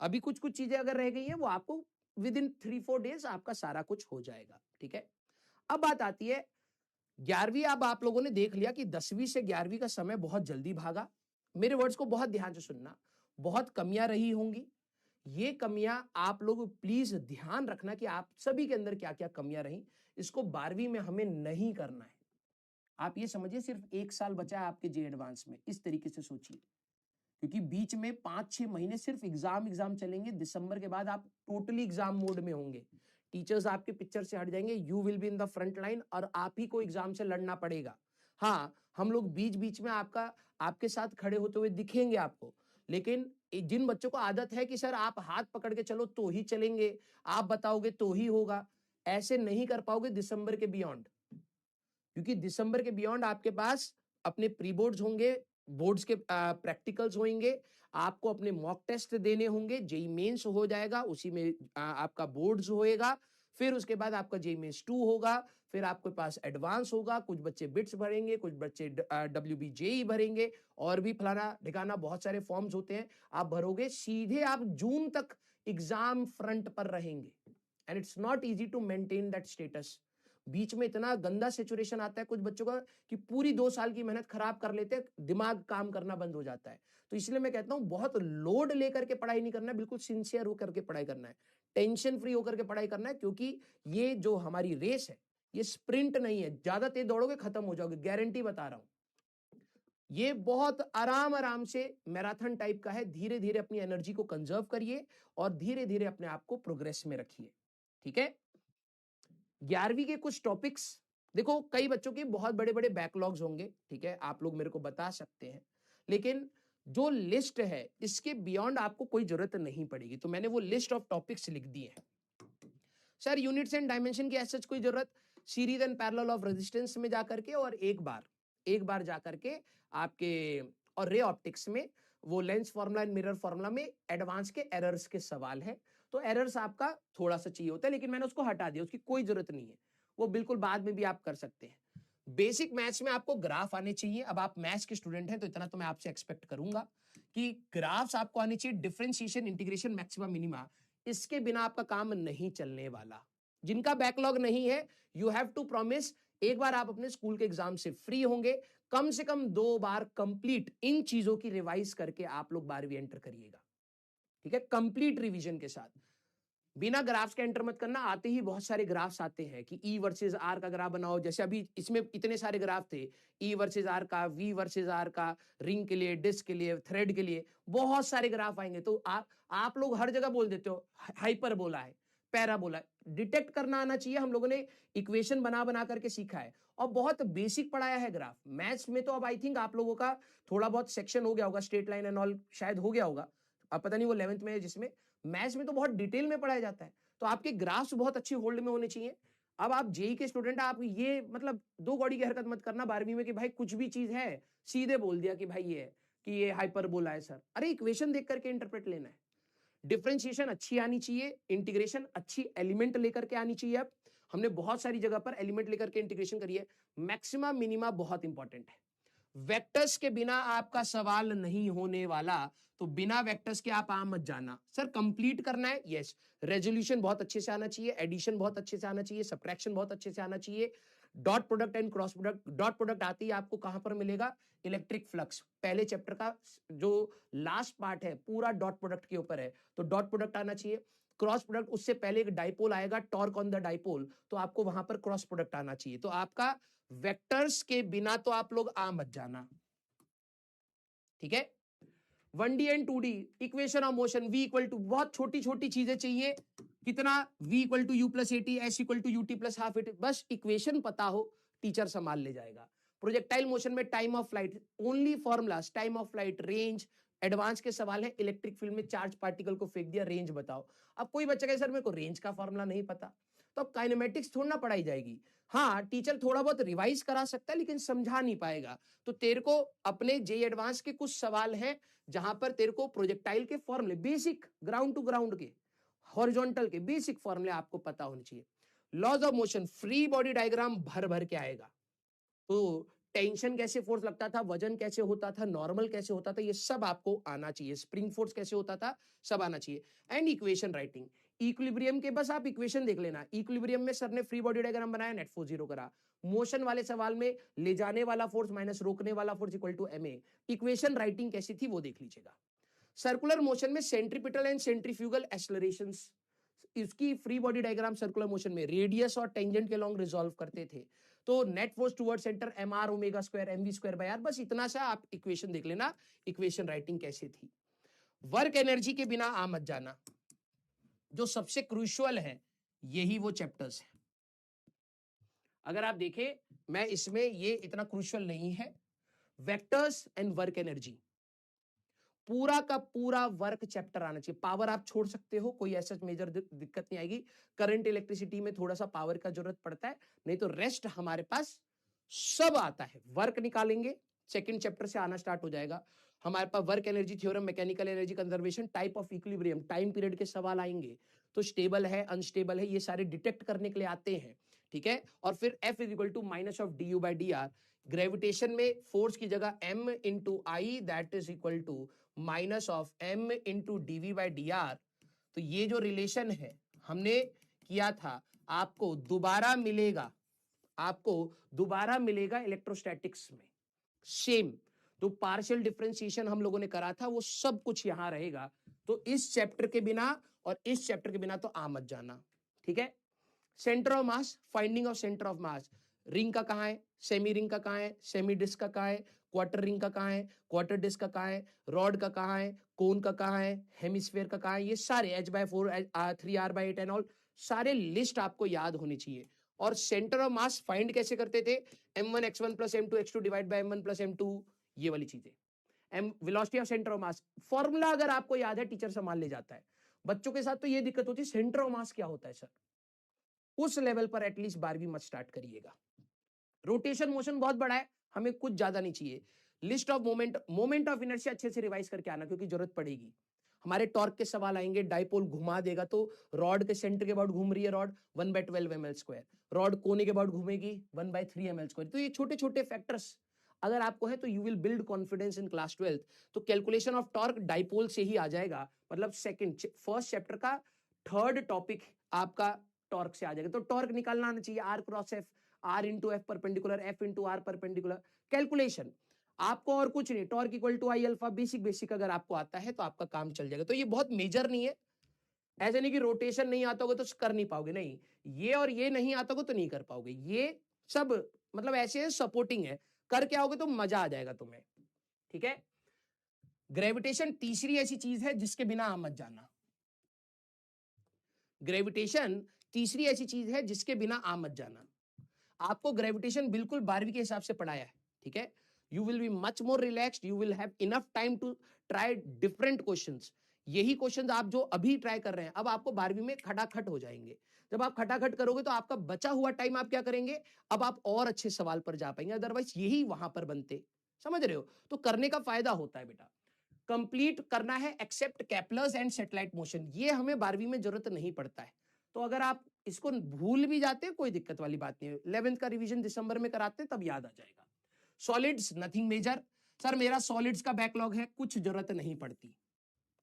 अभी कुछ कुछ चीजें अगर रह गई हैं वो आपको विद इन 3-4 डेज आपका सारा कुछ हो जाएगा, ठीक है। अब बात आती है 11वीं। अब आप लोगों ने देख लिया कि 10वीं से 11वीं का समय बहुत जल्दी भागा। मेरे वर्ड्स को बहुत ध्यान से सुनना, बहुत कमियां रही होंगी। ये कमियां आप लोग प्लीज ध्यान रखना कि आप सभी के अंदर क्या क्या कमियां रही। इसको 12वीं में हमें नहीं करना है। आप ये समझिए सिर्फ 1 साल बचा है आपके जे एडवांस में, इस तरीके से सोचिए, क्योंकि बीच में 5-6 महीने सिर्फ एग्जाम चलेंगे। दिसंबर के बाद आप टोटली एग्जाम मोड में होंगे। टीचर्स आपके पिक्चर से हट जाएंगे, you will be in the front line और आप ही को एग्जाम से लड़ना पड़ेगा। हाँ, हम लोग बीच बीच में आपके साथ खड़े होते हुए दिखेंगे आपको, लेकिन जिन बच्चों को आदत है कि सर आप हाथ पकड़ के चलो तो ही चलेंगे, आप बताओगे तो ही होगा, ऐसे नहीं कर पाओगे दिसंबर के बियॉन्ड। क्योंकि दिसंबर के बियॉन्ड आपके पास अपने प्री बोर्ड्स होंगे, बोर्ड्स के प्रैक्टिकल्स होंगे, आपको अपने मॉक टेस्ट देने होंगे, जेई मेंस हो जाएगा, उसी में आपका बोर्ड्स होएगा, फिर उसके बाद आपका जेई मेंस 2 होगा, फिर आपके पास एडवांस होगा, कुछ बच्चे बिट्स भरेंगे, कुछ बच्चे WBJE भरेंगे, और भी फलाना ठिकाना बहुत सारे फॉर्म्स होते हैं, आप भरोगे, सीधे आप जून तक एग्जाम फ्रंट पर रहेंगे। And it's not easy to maintain that status. बीच में इतना गंदा सिचुएशन आता है कुछ बच्चों का कि पूरी 2 साल की मेहनत खराब कर लेते हैं, दिमाग काम करना बंद हो जाता है। तो इसलिए मैं कहता हूं बहुत लोड लेकर के पढ़ाई नहीं करना है, बिल्कुल सिंसियर होकर के पढ़ाई करना है, टेंशन फ्री होकर के पढ़ाई करना है। क्योंकि ये जो हमारी रेस है ये स्प्रिंट नहीं है, ज्यादा तेज दौड़ोगे खत्म हो जाओगे, गारंटी बता रहा हूं। ये बहुत आराम आराम से मैराथन टाइप का है। धीरे धीरे अपनी एनर्जी को कंजर्व करिए और धीरे धीरे अपने आप को प्रोग्रेस में रखिए, ठीक है। 11वीं के कुछ टॉपिक्स देखो, कई बच्चों के बहुत बड़े बड़े बैकलॉग्स होंगे, ठीक है, आप लोग मेरे को बता सकते हैं, लेकिन जो लिस्ट है इसके बियॉन्ड आपको कोई जरूरत नहीं पड़ेगी। तो मैंने वो लिस्ट ऑफ टॉपिक्स लिख दिए हैं। सर यूनिट्स एंड डायमेंशन की ऐसा कोई जरूरत, series and parallel of resistance में जाकर के और एक बार जाकर के आपके, और रे ऑप्टिक्स में वो lens formula and mirror formula में एडवांस के एरर्स के सवाल है। तो एरर्स आपका थोड़ा सा चाहिए होता है, लेकिन मैंने उसको हटा दिया, उसकी कोई जरूरत नहीं है, वो बिल्कुल बाद में भी आप कर सकते हैं। बेसिक मैथ्स में आपको ग्राफ आने चाहिए। अब आप मैथ्स के स्टूडेंट हैं तो इतना तो मैं आपसे एक्सपेक्ट करूंगा कि ग्राफ्स आपको आने चाहिए, डिफरेंशिएशन, इंटीग्रेशन, मैक्सिमा, मिनिमा, इसके बिना आपका काम नहीं चलने वाला। जिनका बैकलॉग नहीं है, यू हैव टू प्रॉमिस, एक बार आप अपने स्कूल के एग्जाम से फ्री होंगे, कम से कम 2 बार कंप्लीट इन चीजों की रिवाइज करके आप लोग 12वीं एंटर करिएगा, ठीक है, कंप्लीट रिवीजन के साथ। बिना ग्राफ्स के एंटर मत करना। आते ही बहुत सारे ग्राफ्स आते हैं कि ई वर्सेस आर का ग्राफ बनाओ, जैसे अभी इसमें इतने सारे ग्राफ थे, ई वर्सेस आर का, वी वर्सेस आर का, रिंग के लिए, डिस्क के लिए, थ्रेड के लिए, बहुत सारे ग्राफ आएंगे। तो आप लोग हर जगह बोल देते हो हाइपरबोला है, पैराबोला है। डिटेक्ट करना आना चाहिए। हम लोगों ने इक्वेशन बना बना करके सीखा है और बहुत बेसिक पढ़ाया है ग्राफ। मैथ्स में तो अब आई थिंक आप लोगों का थोड़ा बहुत सेक्शन हो गया होगा, स्ट्रेट लाइन एंड ऑल शायद हो गया होगा, अब पता नहीं वो 11th में है, जिसमें मैथ्स में तो बहुत डिटेल में पढ़ाया जाता है। तो आपके ग्राफ्स बहुत अच्छी होल्ड में होने चाहिए। अब आप जेई के स्टूडेंट, आप ये मतलब 2 कौड़ी की हरकत मत करना 12वीं में कि भाई कुछ भी चीज है सीधे बोल दिया कि भाई ये है, कि ये हाइपरबोला है सर। अरे इक्वेशन देख करके इंटरप्रेट लेना है, डिफरेंशिएशन अच्छी आनी चाहिए, इंटीग्रेशन अच्छी एलिमेंट लेकर के आनी चाहिए। अब हमने बहुत सारी जगह पर एलिमेंट लेकर के इंटीग्रेशन करी है। मैक्सिमा मिनिमा बहुत इंपॉर्टेंट है। वेक्टर्स के बिना आपका सवाल नहीं होने वाला, तो बिना वेक्टर्स के आप मत जाना। सर कंप्लीट करना है, यस, रेजोल्यूशन बहुत अच्छे से आना चाहिए, एडिशन बहुत अच्छे से आना चाहिए, सब्ट्रैक्शन बहुत अच्छे से आना चाहिए, dot product and cross product. Dot product आती है आपको कहां पर मिलेगा, इलेक्ट्रिक फ्लक्स, पहले चैप्टर का जो लास्ट पार्ट है पूरा डॉट प्रोडक्ट के ऊपर है, तो डॉट प्रोडक्ट आना चाहिए। क्रॉस प्रोडक्ट, उससे पहले एक डाइपोल आएगा, टॉर्क ऑन द डाइपोल, तो आपको वहां पर क्रॉस प्रोडक्ट आना चाहिए। तो आपका वेक्टर्स के बिना तो आप लोग मत जाना, ठीक है। 1D and 2D equation of motion, v equal to, बहुत छोटी छोटी चीजें चाहिए, कितना, v equal to U plus AT, S equal to UT plus half AT, बस इक्वेशन पता हो, टीचर संभाल ले जाएगा। प्रोजेक्टाइल मोशन में time of flight, only formulas, time of flight, range, advance के सवाल है। इलेक्ट्रिक फील्ड में चार्ज पार्टिकल को फेंक दिया, रेंज बताओ। अब कोई बच्चा कहे सर मेरे को रेंज का फॉर्मूला नहीं पता, तो अब काइनेमेटिक्स थोड़ा ना पढ़ाई जाएगी। हाँ, टीचर थोड़ा बहुत रिवाइज करा सकता है लेकिन समझा नहीं पाएगा। तो तेरे को अपने जे एडवांस के कुछ सवाल हैं जहां पर तेरे को प्रोजेक्टाइल के फॉर्मूले, बेसिक ग्राउंड टू ग्राउंड के, हॉरिजॉन्टल के बेसिक फॉर्मूले आपको पता होने चाहिए। Laws of motion, free body diagram भर भर के आएगा। तो टेंशन कैसे फोर्स लगता था, वजन कैसे होता था, नॉर्मल कैसे होता था, ये सब आपको आना चाहिए। स्प्रिंग फोर्स कैसे होता था, सब आना चाहिए। एंड इक्वेशन राइटिंग, इक्विलिब्रियम के बस आप इक्वेशन देख लेना। इक्विलिब्रियम में सर ने फ्री बॉडी डायग्राम बनाया, नेट फोर्स 0 करा। मोशन वाले सवाल में ले जाने वाला फोर्स माइनस रोकने वाला force equal to ma। Equation writing कैसी थी वो देख लीजिएगा। सर्कुलर मोशन में सेंट्रीपिटल एंड सेंट्रीफ्यूगल एक्सेलरेशंस, इसकी free body diagram circular motion में रेडियस और टेंजेंट के लॉन्ग रिजॉल्व करते थे। तो net force toward center mr omega square mv square by r, बस इतना सा आप इक्वेशन देख लेना। इक्वेशन राइटिंग कैसे थी। वर्क एनर्जी के बिना आ मत जाना, जो सबसे क्रूशियल है यही वो चैप्टर्स है। अगर आप देखें, मैं इसमें ये इतना क्रूशियल नहीं है। वेक्टर्स एंड वर्क एनर्जी, पूरा का पूरा वर्क चैप्टर आना चाहिए। पावर आप छोड़ सकते हो, कोई ऐसा मेजर दिक्कत नहीं आएगी। करंट इलेक्ट्रिसिटी में थोड़ा सा पावर का जरूरत पड़ता है, नहीं तो रेस्ट हमारे पास सब आता है। वर्क निकालेंगे, सेकंड चैप्टर से आना स्टार्ट हो जाएगा हमारे पास। Work energy theorem, mechanical energy conservation, type of equilibrium, time period के सवाल आएंगे। तो स्टेबल है, अनस्टेबल है, ये सारे डिटेक्ट करने के लिए आते हैं, ठीक है। और फिर F is equal to minus of D U by D R. Gravitation में फोर्स की जगह m into I, that is equal to minus of m into DV by D R. तो ये जो रिलेशन है हमने किया था, आपको दोबारा मिलेगा, आपको दोबारा मिलेगा इलेक्ट्रोस्टैटिक्स में सेम। तो पार्शियल डिफरेंशिएशन हम लोगों ने करा था, वो सब कुछ यहां रहेगा। तो इस चैप्टर के बिना और इस चैप्टर के बिना तो आ मत जाना, ठीक है। Centre of mass, finding of centre of mass, ring का कहां है, सेमी रिंग का कहां है, सेमी डिस्क का कहां है, क्वार्टर रिंग का कहां है, क्वार्टर डिस्क का कहां है, रॉड का कहां है, कोन का कहां है, हेमिस्फीयर का कहां है, ये सारे h/4 3r/8 एंड ऑल सारे लिस्ट आपको याद होनी चाहिए। और सेंटर ऑफ मास फाइंड कैसे करते थे, m1 x1 plus m2 x2 divide by m1 plus m2, ये वाली चीजें। Velocity of centre of mass formula अगर आपको याद है, टीचर संभाल ले जाता है। बच्चों के साथ तो ये दिक्कत होती है, सेंटर ऑफ मास क्या होता है सर, उस लेवल पर एटलीस्ट 12वीं मत स्टार्ट करिएगा। रोटेशन मोशन बहुत बड़ा है, हमें कुछ ज्यादा नहीं चाहिए। List of moment, moment of inertia अच्छे से रिवाइज करके आना, क्योंकि जरूरत पड़ेगी। हमारे टॉर्क के सवाल आएंगे, डाइपोल घुमा देगा तो रॉड के सेंटर के बाद घूम रही है रॉड 1/12 ml स्क्वायर, रॉड कोने के बाद घूमेगी 1/3 ml स्क्वायर। तो ये छोटे छोटे फैक्टर्स अगर आपको है तो you will build confidence in class 12th। तो कैलकुलेशन ऑफ टॉर्क डाइपोल से ही आ जाएगा, मतलब फर्स्ट चैप्टर का थर्ड टॉपिक आपका टॉर्क से आ जाएगा। तो टॉर्क निकालना आना चाहिए, R cross F, R into F perpendicular, F into R perpendicular, calculation आपको और कुछ नहीं। Torque equal to I alpha, basic अगर आपको आता है तो आपका काम चल जाएगा। तो ये बहुत मेजर नहीं है, ऐसे नहीं कि रोटेशन नहीं आता होगा तो कर नहीं पाओगे, नहीं, ये और ये नहीं आता होगा तो नहीं कर पाओगे। ये सब मतलब ऐसे सपोर्टिंग है, करके आओगे तो मजा आ जाएगा तुम्हें, ठीक है। ग्रेविटेशन तीसरी ऐसी चीज है जिसके बिना आप मत जाना। ग्रेविटेशन तीसरी ऐसी चीज है जिसके बिना आप मत जाना। आपको ग्रेविटेशन बिल्कुल 12वीं के हिसाब से पढ़ाया है, ठीक है। You will be much more relaxed, you will have enough time to try different questions. यही क्वेश्चंस आप जो अभी ट्राई कर रहे हैं, अब आपको 12वीं में खटाखट हो जाएंगे। जब आप खटाखट करोगे तो आपका बचा हुआ टाइम आप क्या करेंगे, अब आप और अच्छे सवाल पर जा पाएंगे, अदरवाइज यही वहां पर बनते, समझ रहे हो। तो करने का फायदा होता है बेटा। कंप्लीट करना है except Kepler's and satellite motion, ये हमें 12वीं में जरूरत नहीं पड़ता है। तो अगर आप इसको भूल भी जाते हैं कोई दिक्कत वाली बात नहीं है, 11th का रिवीजन दिसंबर में कराते हैं तब याद आ जाएगा। सॉलिड्स नथिंग मेजर, सर मेरा सॉलिड्स का बैकलॉग है, कुछ जरूरत नहीं पड़ती,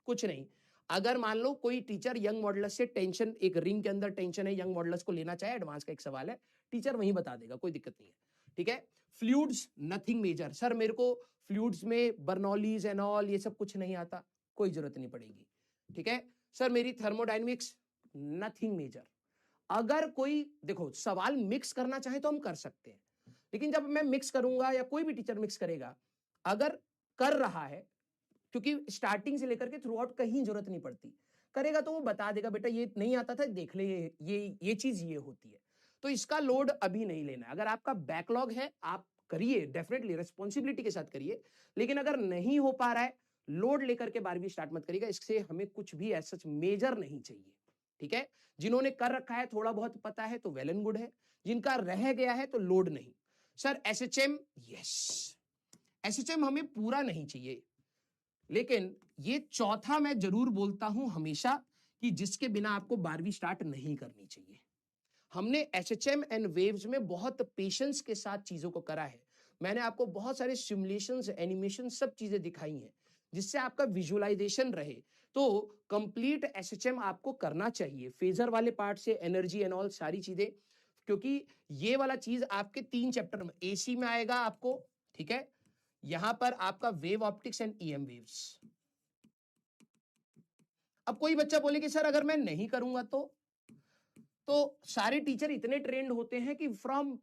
कुछ नहीं। अगर मान लो कोई टीचर यंग मॉडुलस से टेंशन, एक रिंग के अंदर टेंशन है, यंग मॉडुलस को लेना चाहे, एडवांस का एक सवाल है, टीचर वहीं बता देगा, कोई दिक्कत नहीं है, ठीक है। फ्लूइड्स नथिंग मेजर, सर मेरे को फ्लूइड्स में बर्नौलीज एंड ऑल ये सब कुछ नहीं आता, कोई जरूरत नहीं पड़ेगी, ठीक है। सर मेरी थर्मोडायनेमिक्स नथिंग मेजर। अगर कोई देखो सवाल मिक्स करना चाहे तो हम कर सकते हैं, लेकिन जब मैं मिक्स करूंगा या कोई भी टीचर मिक्स करेगा, अगर कर रहा है, क्योंकि स्टार्टिंग से लेकर के थ्रू आउट कहीं जरूरत नहीं पड़ती, करेगा तो वो बता देगा बेटा ये नहीं आता था, देख ले ये चीज ये होती है। तो इसका लोड अभी नहीं लेना है। अगर आपका बैकलॉग है आप करिए, डेफिनेटली रिस्पॉन्सिबिलिटी के साथ करिए, लेकिन अगर नहीं हो पा रहा है, लोड लेकर के 12वीं स्टार्ट मत करिएगा, इससे हमें कुछ भी ऐसा मेजर नहीं चाहिए, ठीक है। जिन्होंने कर रखा है, थोड़ा बहुत पता है तो वेल एंड गुड है, जिनका रह गया है तो लोड नहीं। सर एसएचएम, यस एसएचएम हमें पूरा नहीं चाहिए, लेकिन ये चौथा मैं जरूर बोलता हूं हमेशा कि जिसके बिना आपको 12वीं स्टार्ट नहीं करनी चाहिए। हमने एसएचएम एंड वेव्स में बहुत पेशेंस के साथ चीजों को करा है, मैंने आपको बहुत सारे सिमुलेशंस, एनिमेशन, सब चीजें दिखाई हैं जिससे आपका विजुअलाइजेशन रहे। तो कंप्लीट एसएचएम आपको करना चाहिए, फेजर वाले पार्ट से एनर्जी एंड ऑल सारी चीजें, क्योंकि ये वाला चीज आपके 3 चैप्टर में एसी में आएगा आपको, ठीक है। यहां पर आपका wave optics and EM waves. अब कोई बच्चा बोले कि सर अगर मैं नहीं करूंगा तो सारे टीचर इतने ट्रेंड होते हैं कि फ्रॉम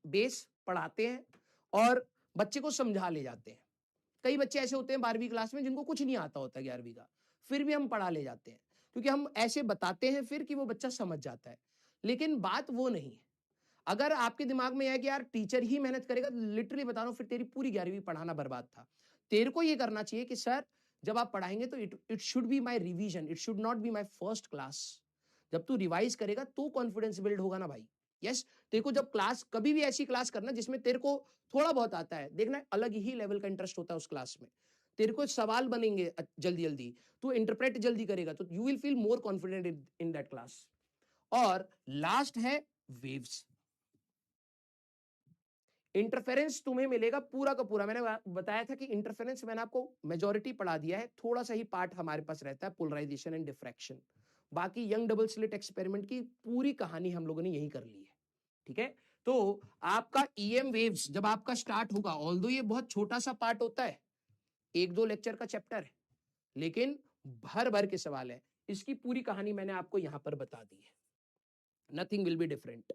बेस पढ़ाते हैं और बच्चे को समझा ले जाते हैं। कई बच्चे ऐसे होते हैं 12वीं क्लास में जिनको कुछ नहीं आता होता 11वीं का, फिर भी हम पढ़ा ले जाते हैं क्योंकि हम ऐसे बताते हैं फिर कि वो बच्चा समझ जाता है। लेकिन बात वो नहीं है। अगर आपके दिमाग में है कि यार टीचर ही मेहनत करेगा, लिटरली बता रहा हूं, फिर तेरी पूरी 11वीं पढ़ाना बर्बाद था। तेरे को ये करना चाहिए कि सर जब आप पढ़ाएंगे तो it should be my revision, it should not be my first class. जब तू रिवाइज करेगा तो कॉन्फिडेंस बिल्ड होगा ना भाई। यस, तेरे को जब क्लास, कभी भी ऐसी क्लास करना जिसमें तेरे को थोड़ा बहुत आता है, देखना अलग ही लेवल का इंटरेस्ट होता है उस क्लास में। तेरे को सवाल बनेंगे जल्दी जल्दी, तू इंटरप्रेट जल्दी करेगा तो you will feel more confident in that class. और लास्ट है वेव्स। इंटरफेरेंस तुम्हें मिलेगा पूरा का पूरा। मैंने बताया था कि इंटरफेरेंस मैंने आपको मेजॉरिटी पढ़ा दिया है, थोड़ा सा ही पार्ट हमारे पास रहता है पोलराइजेशन एंड डिफ्रैक्शन। बाकी यंग डबल स्लिट एक्सपेरिमेंट की पूरी कहानी हम लोगों ने यही कर ली है, ठीक है। तो आपका ईएम वेव्स जब आपका स्टार्ट होगा, ऑल्दो ये बहुत छोटा सा पार्ट होता है, 1-2 लेक्चर का चैप्टर है, लेकिन भर भर के सवाल है। इसकी पूरी कहानी मैंने आपको यहां पर बता दी है, नथिंग विल बी डिफरेंट।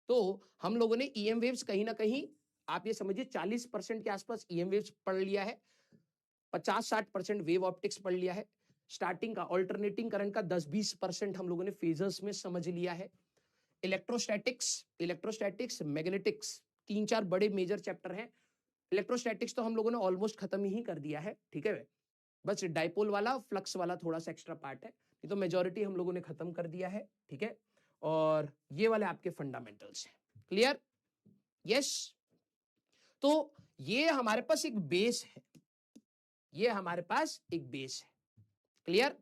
तो हम लोगों ने ईएम वेव्स कहीं ना कहीं आप ये समझिए 40% के आसपास ईएम वेव्स पढ़ लिया है, 50-60% वेव ऑप्टिक्स पढ़ लिया है, स्टार्टिंग का ऑल्टरनेटिंग करंट का 10-20% हम लोगों ने फेजर्स में समझ लिया है। इलेक्ट्रोस्टैटिक्स, मैग्नेटिक्स, 3-4 बड़े मेजर चैप्टर हैं। इलेक्ट्रोस्टैटिक्स तो हम लोगों ने ऑलमोस्ट खत्म ही कर दिया है, ठीक है। बस डाइपोल वाला, फ्लक्स वाला थोड़ा सा एक्स्ट्रा पार्ट है, ये तो मेजॉरिटी हम लोगों ने खत्म कर दिया है, ठीक है। और ये वाले आपके फंडामेंटल्स हैं। क्लियर? यस। तो ये हमारे पास एक बेस है, ये हमारे पास एक बेस है। क्लियर?